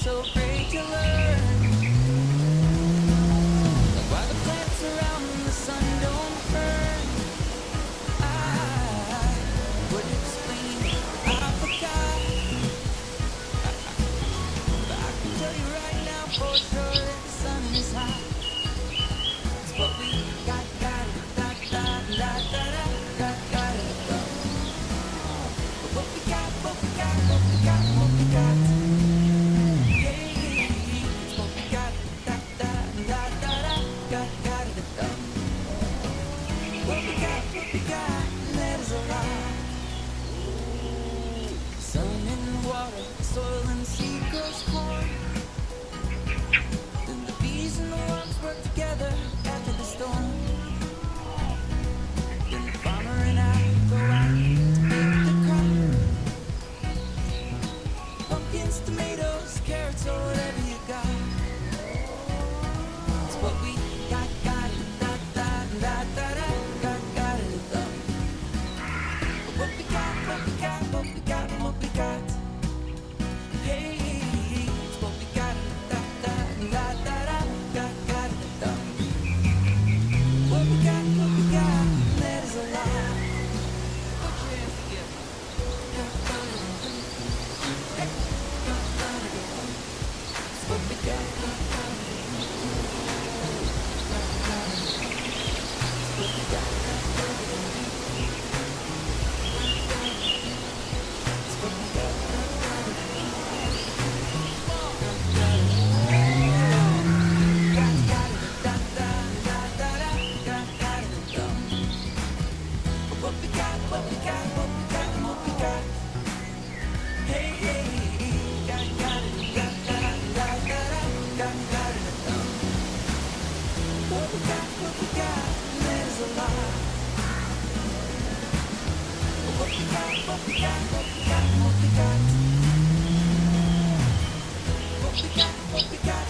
so great to learn. Like why the plants around the sun don't burn. I would explain, I forgot. But I can tell you right now for sure that the sun is hot. It's what we got, got it, da da da da da, got it, But what we got, what we got, what we got, what we got. Yeah, it's what we got, da da da da da, got it, What we got, that is a lot. Sun and water, soil and seed grows corn. Then the bees and the worms work together after the storm. Then the farmer and I go out to make the crop. Pumpkins, tomatoes, carrots, or whatever you got. It's what we got, it, da da da da da, got it, But what we got, what we got, what we got, what we got. Hey, it's what we got, da da da da da, got it, What we got, that is a lot. Put your hands together. It's what we got. What we got,